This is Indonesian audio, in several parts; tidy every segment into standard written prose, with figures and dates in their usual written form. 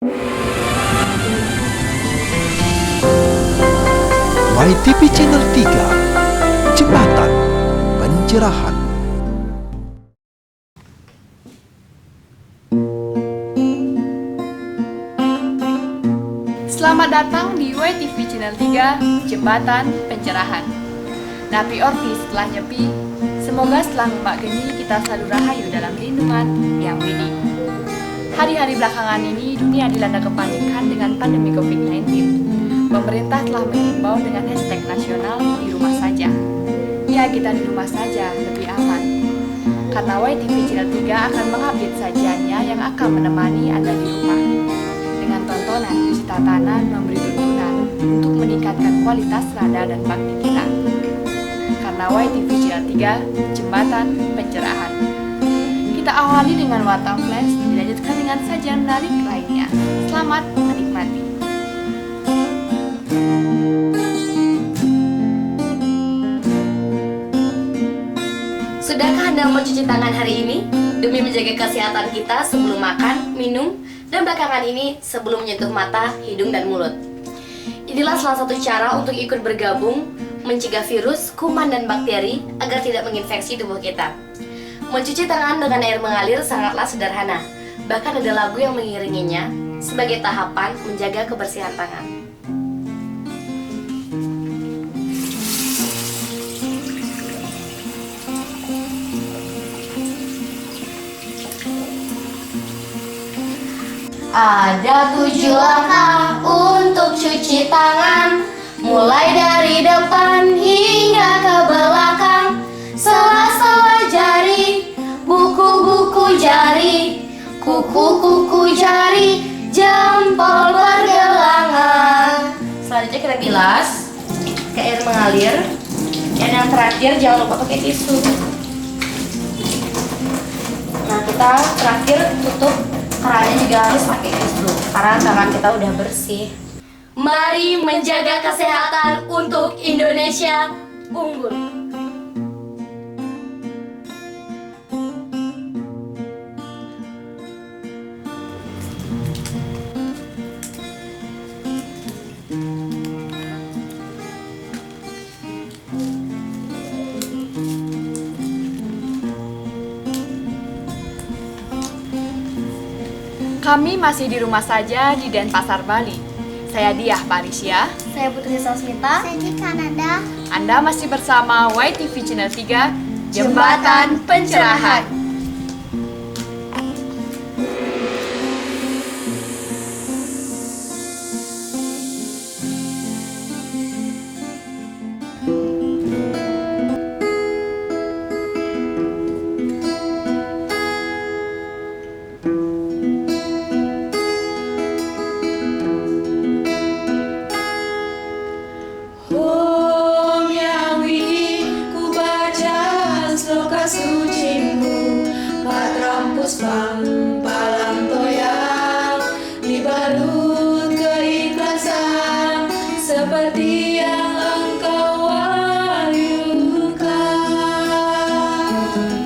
YTV Channel 3, Jembatan Pencerahan. Selamat datang di YTV Channel 3, Jembatan Pencerahan. Napi Orti setelah nyepi, semoga setelah Mbak Geni kita selalu rahayu dalam lindungan Yang Widi. Hari-hari belakangan ini dunia dilanda kepanikan dengan pandemi COVID-19. Pemerintah telah mengimbau dengan hashtag nasional di rumah saja. Ya, kita di rumah saja lebih aman. Karena YTV Channel 3 akan mengupdate sajiannya yang akan menemani Anda di rumah. Dengan tontonan isi tatanan memberi tuntunan untuk meningkatkan kualitas rada dan bakti kita. Karena YTV Channel 3, Jembatan Pencerahan. Kita awali dengan warta flash, dilanjutkan dengan sajian menarik lainnya. Selamat menikmati. Sudahkah Anda mencuci tangan hari ini demi menjaga kesehatan kita sebelum makan, minum, dan belakangan ini sebelum menyentuh mata, hidung, dan mulut? Inilah salah satu cara untuk ikut bergabung mencegah virus, kuman, dan bakteri agar tidak menginfeksi tubuh kita. Mencuci tangan dengan air mengalir sangatlah sederhana. Bahkan ada lagu yang mengiringinya sebagai tahapan menjaga kebersihan tangan. Ada 7 langkah untuk cuci tangan, mulai dari depan hingga ke belakang. Sela-sela jari, buku-buku jari, kuku-kuku jari, jempol pergelangan. Selanjutnya kita bilas ke air mengalir. Dan yang terakhir jangan lupa pakai tisu. Nah, kita terakhir tutup kerannya juga harus pakai tisu karena tangan kita udah bersih. Mari menjaga kesehatan untuk Indonesia unggul. Kami masih di rumah saja di Denpasar, Bali. Saya Diah Parisya. Saya Putri Sasmita. Saya di Kanada. Anda masih bersama YTV Channel 3, Jembatan Pencerahan. Puspang palang toyang dibalut keikhlasan seperti yang engkau wahyukan.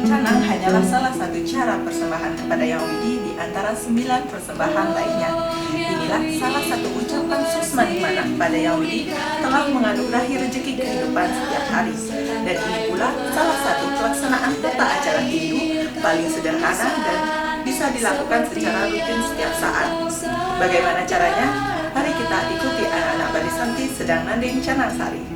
Canang hanyalah salah satu cara persembahan kepada Yang Widi di antara 9 persembahan lainnya. Inilah salah satu ucapan Susmani Manah pada Yang Widi telah menganugerahi rezeki kehidupan setiap hari. Dan ini pula salah satu pelaksanaan tata acara Hindu paling sederhana dan bisa dilakukan secara rutin setiap saat. Bagaimana caranya? Mari kita ikuti anak-anak Barisanti sedang nanding Canang Sari.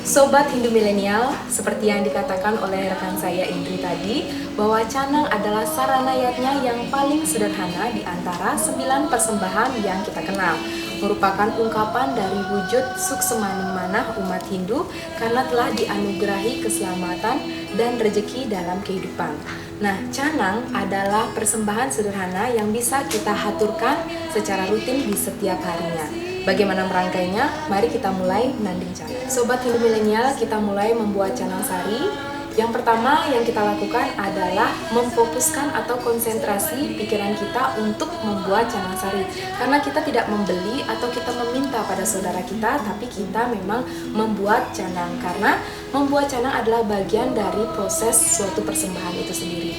Sobat Hindu Milenial, seperti yang dikatakan oleh rekan saya Indri tadi, bahwa canang adalah saranayatnya yang paling sederhana di antara 9 persembahan yang kita kenal, merupakan ungkapan dari wujud suksemaning manah umat Hindu karena telah dianugerahi keselamatan dan rezeki dalam kehidupan. Nah, canang adalah persembahan sederhana yang bisa kita haturkan secara rutin di setiap harinya. Bagaimana merangkainya? Mari kita mulai nanding canang. Sobat Hindu Milenial, kita mulai membuat canang sari. Yang pertama yang kita lakukan adalah memfokuskan atau konsentrasi pikiran kita untuk membuat canang sari. Karena kita tidak membeli atau kita meminta pada saudara kita, tapi kita memang membuat canang. Karena membuat canang adalah bagian dari proses suatu persembahan itu sendiri.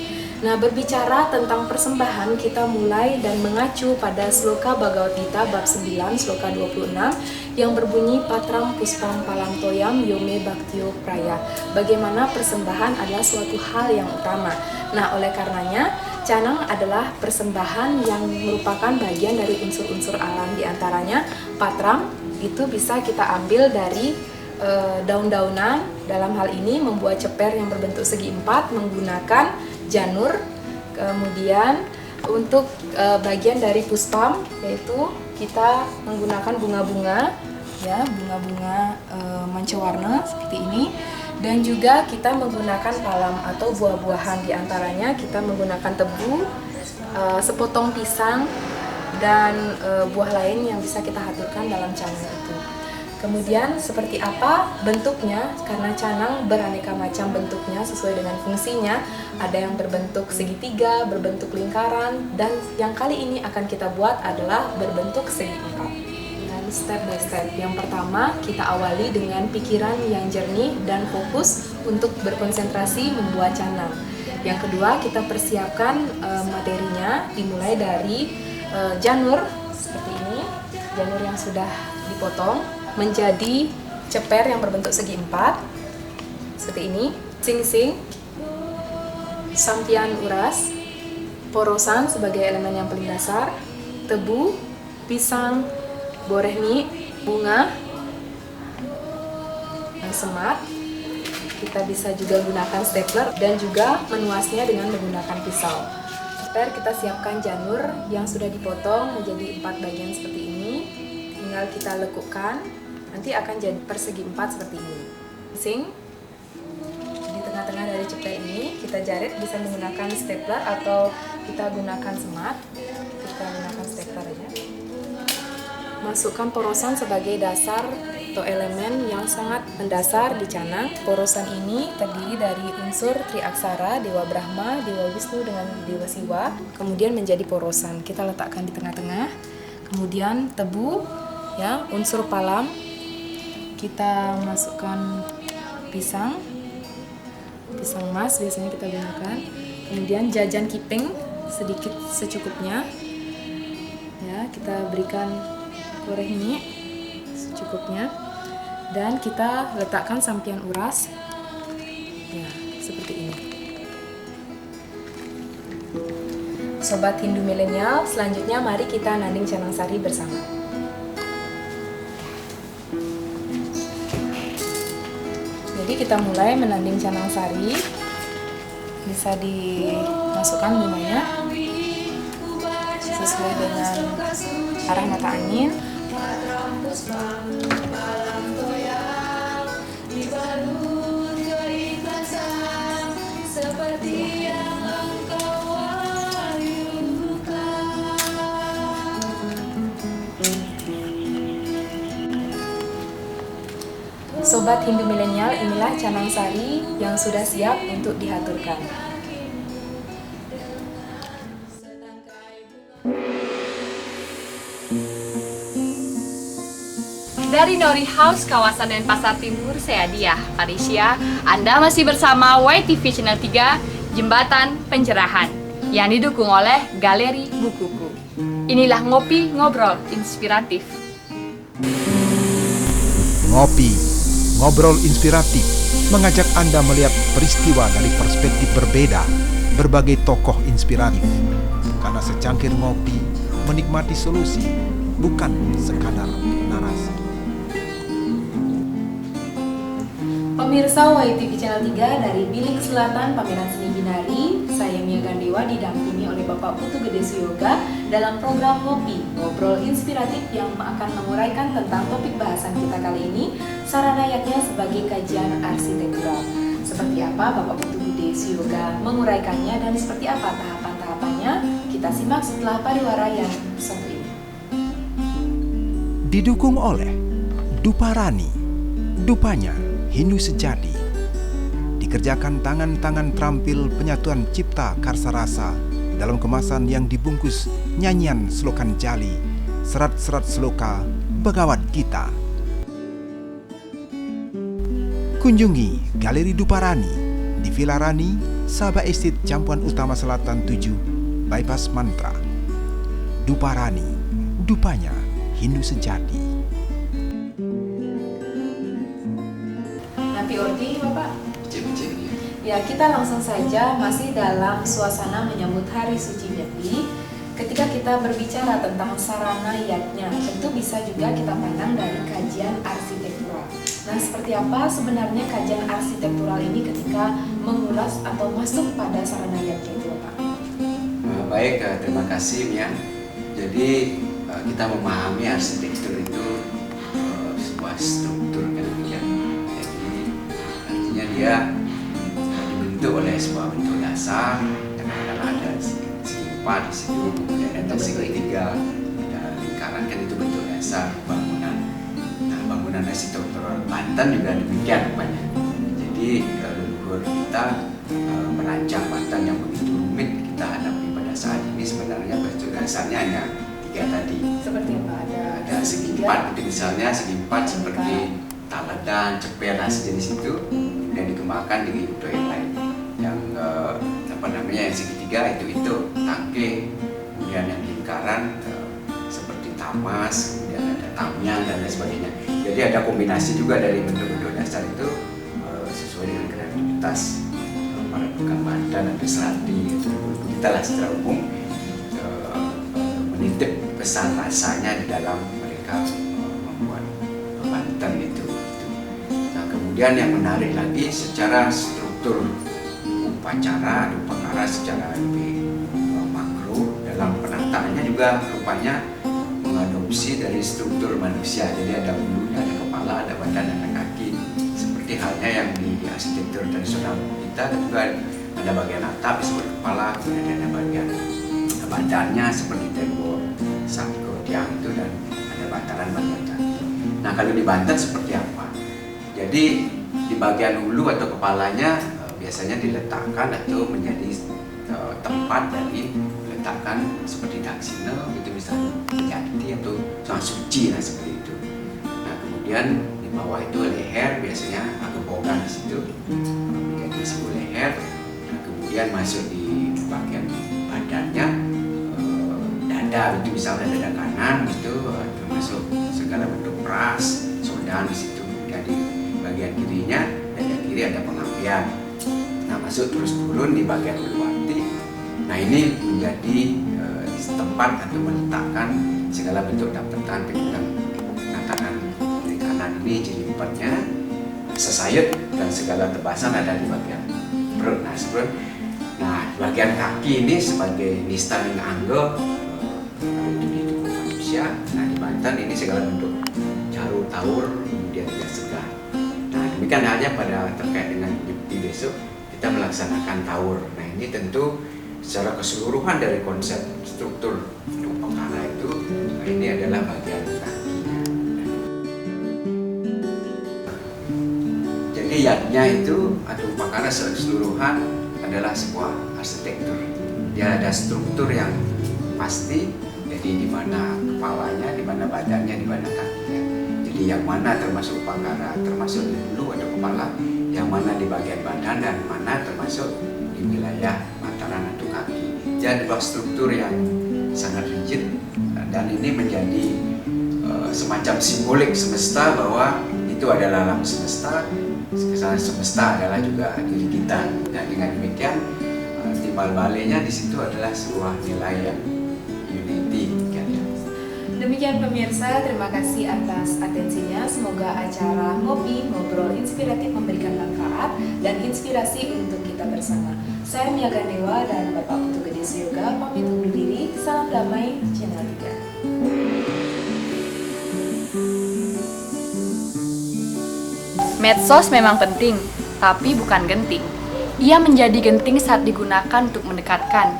Nah, berbicara tentang persembahan, kita mulai dan mengacu pada Sloka Bhagavad Gita bab 9, Sloka 26 yang berbunyi Patram Puspam Palantoyam Yome Bhaktyo Praya. Bagaimana persembahan adalah suatu hal yang utama. Nah, oleh karenanya, canang adalah persembahan yang merupakan bagian dari unsur-unsur alam. Di antaranya, patram itu bisa kita ambil dari daun-daunan. Dalam hal ini membuat ceper yang berbentuk segi empat menggunakan janur. Kemudian untuk bagian dari puspam, yaitu kita menggunakan bunga-bunga, ya, bunga-bunga mancawarna seperti ini. Dan juga kita menggunakan palam atau buah-buahan. Di antaranya kita menggunakan tebu, sepotong pisang, dan buah lain yang bisa kita haturkan dalam canang itu. Kemudian seperti apa bentuknya, karena canang beraneka macam bentuknya sesuai dengan fungsinya. Ada yang berbentuk segitiga, berbentuk lingkaran, dan yang kali ini akan kita buat adalah berbentuk segi empat. Dan step by step. Yang pertama, kita awali dengan pikiran yang jernih dan fokus untuk berkonsentrasi membuat canang. Yang kedua, kita persiapkan materinya, dimulai dari janur seperti ini, janur yang sudah dipotong menjadi ceper yang berbentuk segi empat seperti ini, sing-sing, sampian uras, porosan sebagai elemen yang paling dasar, tebu, pisang, borehni, bunga, dan semat. Kita bisa juga gunakan stapler dan juga menuasnya dengan menggunakan pisau. Ceper kita siapkan janur yang sudah dipotong menjadi 4 bagian seperti ini. Tinggal kita lekukkan. Nanti akan jadi persegi 4 seperti ini. Sing di tengah-tengah dari ceper ini kita jarit, bisa menggunakan stapler atau kita gunakan semat. Kita gunakan stapler aja. Masukkan porosan sebagai dasar atau elemen yang sangat mendasar di canang. Porosan ini terdiri dari unsur triaksara, Dewa Brahma, Dewa Wisnu dengan Dewa Siwa, kemudian menjadi porosan. Kita letakkan di tengah-tengah. Kemudian tebu, ya, unsur palam. Kita masukkan pisang emas biasanya kita gunakan. Kemudian jajan kiping sedikit secukupnya, ya, kita berikan goreng ini secukupnya, dan kita letakkan sampian uras, ya, seperti ini. Sobat Hindu milenial, selanjutnya mari kita nanding canang sari bersama. Jadi kita mulai menanding canang sari, bisa dimasukkan bunganya sesuai dengan arah mata angin. Sobat Hindu milenial, inilah canang sari yang sudah siap untuk dihaturkan. Dari Nori House, kawasan Denpasar Timur, saya Diah Parisya. Anda masih bersama YTV Channel 3, Jembatan Pencerahan, yang didukung oleh Galeri Bukuku. Inilah Ngopi Ngobrol Inspiratif. Ngopi, ngobrol inspiratif, mengajak Anda melihat peristiwa dari perspektif berbeda, berbagai tokoh inspiratif. Karena secangkir ngopi, menikmati solusi, bukan sekadar narasi. Pemirsa YTV Channel 3 dari Bilik Selatan Pameran Seni Binari, saya Mia Gandewa didampingi oleh Bapak Putu Gede Suyoga dalam program Ngopi, Ngobrol Inspiratif yang akan menguraikan tentang topik bahasan kita kali ini, saranayatnya sebagai kajian arsitektural. Seperti apa Bapak Putu Gede Suyoga menguraikannya dan seperti apa tahapan-tahapannya, kita simak setelah pariwara yang satu ini. Didukung oleh Duparani, Dupanya Hindu Sejati, dikerjakan tangan-tangan terampil penyatuan cipta karsa rasa dalam kemasan yang dibungkus nyanyian selokan jali, serat-serat seloka Begawat Kita. Kunjungi Galeri Duparani di Villa Rani, Sabah Estate, Campuan Utama Selatan 7, Bypass Mantra. Duparani, dupanya Hindu sejati. Napi Ordi, Bapak. Cek-cek ya. Ya, kita langsung saja masih dalam suasana menyambut Hari Suci Nyepi. Ketika kita berbicara tentang sarana yatnya, tentu bisa juga kita pandang dari kajian arsitektural. Nah, seperti apa sebenarnya kajian arsitektural ini ketika mengulas atau masuk pada sarana yatnya itu, Bapak? Baik, terima kasih Mia. Jadi kita memahami arsitektur itu sebuah struktur kan demikian. Jadi artinya dia dibentuk oleh sebuah bentuk dasar, kadang-kadang ada segi 4 di situ, kemudian ada segitiga, ada lingkaran, kan itu bentuk dasar bangunan. Nah, bangunan arsitektural Banten juga demikian rupanya. Jadi leluhur kita merancang Banten yang begitu rumit kita hadapi pada saat ini sebenarnya bentuk dasarnya hanya 3 tadi. Seperti apa? Ada segi 4, misalnya segi 4 seperti Taladan, Cepel, dan sejenis itu yang dikembangkan di bentuk yang lain. Yang yang segitiga itu tangke, kemudian yang lingkaran seperti tamas, kemudian ada tamyan dan lain sebagainya. Jadi ada kombinasi juga dari bentuk-bentuk dasar itu sesuai dengan kreativitas para tukang Banten atau Serati itu kita lah secara umum menitip pesan rasanya di dalam mereka membuat Banten itu. Nah, kemudian yang menarik lagi secara struktur upacara, upacara secara lebih makro dalam penataannya juga rupanya mengadopsi dari struktur manusia. Jadi ada bulunya, ada kepala, ada badan, ada kaki. Seperti halnya yang di arsitektur tradisional kita juga ada bagian atap seperti kepala, kemudian ada bagian badannya seperti tembok, sangko, tiang itu, dan ada bantaran bagian kaki. Nah, kalau di Banten seperti apa? Jadi di bagian hulu atau kepalanya biasanya diletakkan atau menjadi tempat dari letakkan seperti daksina gitu, misalnya jati atau soal suci lah seperti itu. Nah, kemudian di bawah itu leher, biasanya agepogan di situ menjadi sebuah leher. Nah, kemudian masuk di bagian badannya dada itu, misalnya dada kanan itu termasuk segala bentuk pras, sodan di situ. Kemudian di bagian kirinya, dada kiri ada pengampian. Nah, masuk terus turun di bagian uluwati. Nah, ini menjadi tempat atau meletakkan segala bentuk dapatan penatanan di kanan ini jilipatnya, sesayat dan segala tebasan ada di bagian perut. Nah, bagian kaki ini sebagai nista ning anggo itu di tubuh manusia. Nah, di Banten ini segala bentuk jarum taur, kemudian juga segar. Nah, demikian halnya pada terkait dengan di besok kita melaksanakan taur. Nah, ini tentu secara keseluruhan dari konsep struktur upacara itu, nah ini adalah bagian kakinya. Jadi yatnya itu atau upacara secara keseluruhan adalah sebuah arsitektur. Dia ada struktur yang pasti, jadi di mana kepalanya, di mana badannya, di mana kakinya. Jadi yang mana termasuk upacara, termasuk di hulu atau kepala, yang mana di bagian badan, dan mana termasuk di wilayah mataran atau kaki. Jadi sebuah struktur yang sangat rigid, dan ini menjadi semacam simbolik semesta bahwa itu adalah alam semesta, kesalahan semesta adalah juga diri kita. Dan dengan demikian timbal baliknya di situ adalah sebuah nilai yang unity. Demikian pemirsa, terima kasih atas atensinya. Semoga acara Ngopi Ngobrol Inspiratif memberikan manfaat dan inspirasi untuk kita bersama. Saya Mia Gandewa dan Bapak Putu Gede Yoga pamit undur diri. Salam damai, Channel 3. Medsos memang penting, tapi bukan genting. Ia menjadi genting saat digunakan untuk mendekatkan,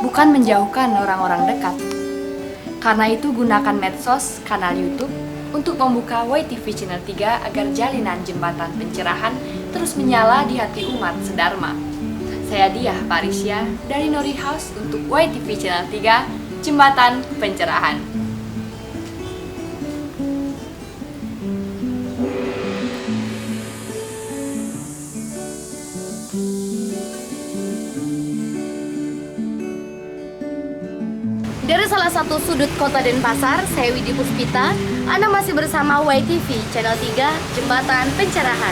bukan menjauhkan orang-orang dekat. Karena itu gunakan medsos, kanal YouTube, untuk membuka YTV Channel 3 agar jalinan jembatan pencerahan terus menyala di hati umat sedharma. Saya Diah Parisya dari Nori House untuk YTV Channel 3, Jembatan Pencerahan. Dari salah satu sudut kota Denpasar, saya Widi Puspita. Anda masih bersama YTV Channel 3, Jembatan Pencerahan.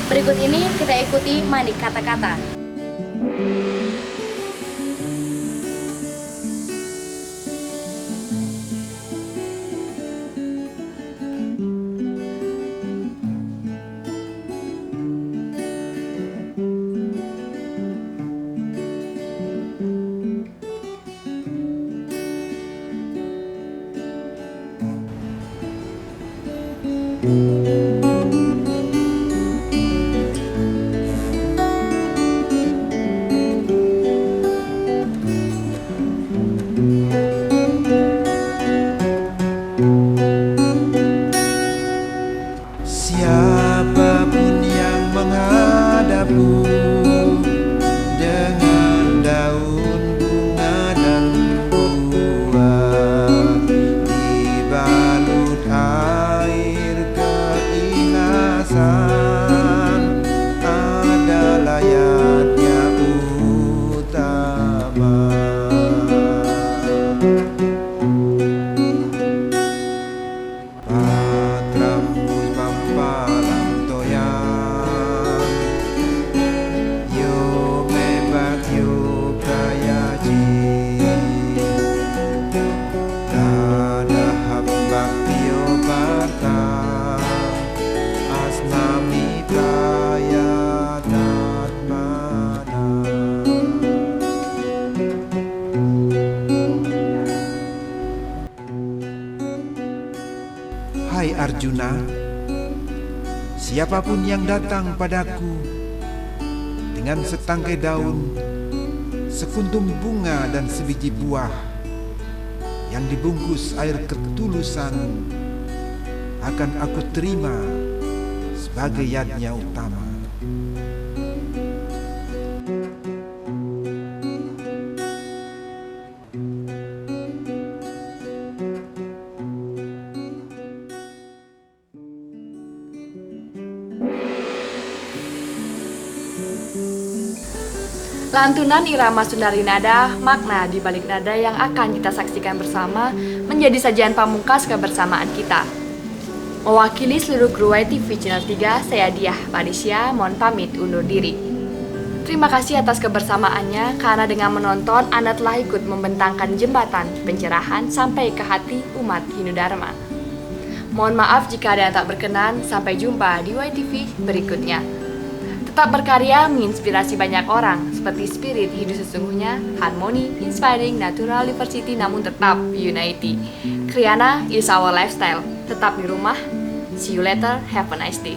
Berikut ini kita ikuti manik kata-kata. Siapapun yang menghadapku dengan daun bunga dan buah dibalut air keikhlasan adalah yatnya utama. Patrambus pampalam toyang yo mebak yo kayaji dadahap baktiyo parta asnami prayatat mana. Hai Arjuna, siapapun yang datang padaku dengan setangkai daun, sekuntum bunga dan sebiji buah yang dibungkus air ketulusan akan aku terima sebagai yadnya utama. Lantunan irama Sundari Nada, makna di balik nada yang akan kita saksikan bersama menjadi sajian pamungkas kebersamaan kita. Mewakili seluruh kru YTV Channel 3, saya Diah Parisya, mohon pamit undur diri. Terima kasih atas kebersamaannya, karena dengan menonton Anda telah ikut membentangkan jembatan pencerahan sampai ke hati umat Hindu Dharma. Mohon maaf jika ada yang tak berkenan, sampai jumpa di YTV berikutnya. Tetap berkarya menginspirasi banyak orang, seperti spirit hidup sesungguhnya, harmoni, inspiring, natural diversity namun tetap unity. Kriana is our lifestyle. Tetap di rumah. See you later. Have a nice day.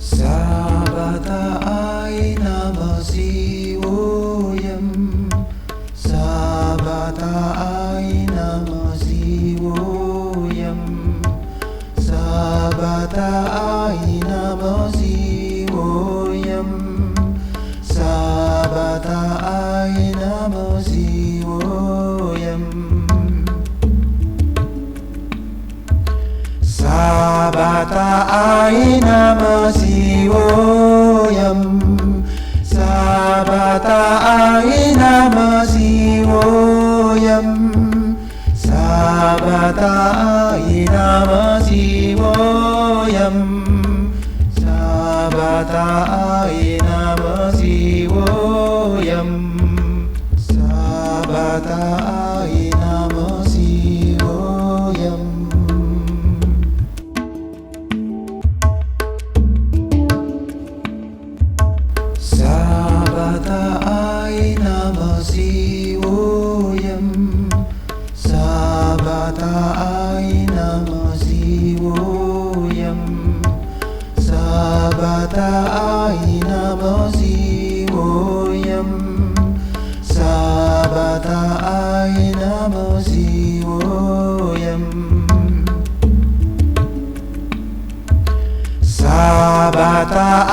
Sabata aina masiwoyam, sabata aina masiwoyam, sabata aina masiwoyam, sabata aina masiwoyam. Sabata aina masiwoyam, sabata aina masiwoyam, sabata aina masiwoyam, sabata aina masiwoyam, sabata aina masiwoyam.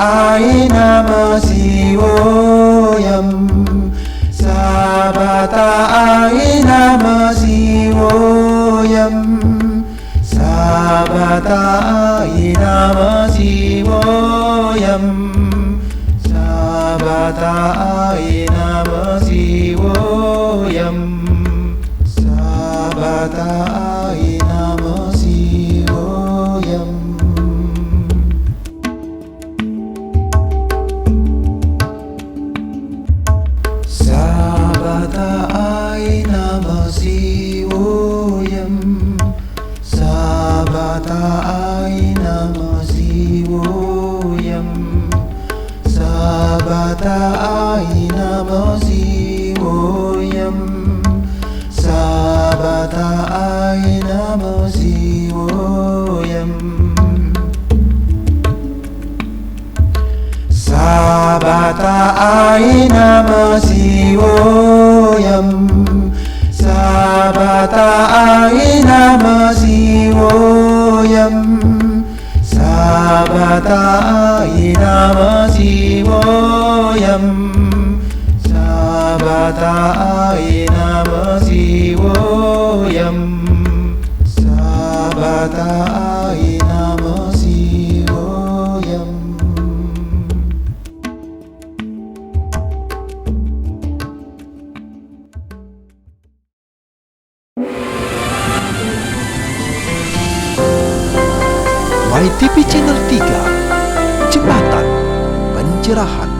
aina masiwoyam Sabata aina masiwoyam Sabata aina masiwoyam Sabata aina masiwoyam Sabata aina masiwoyam Sabata aina masiwoyam Sabata aina masiwoyam Sabata aina masiwoyam Sabata aina masiwoyam Sabata aina masiwoyam Sabata aina masiwoyam Sabata aina masiwoyam Sabata aina masiwoyam Sabata aina masiwoyam YTV Channel 3 Jembatan Pencerahan.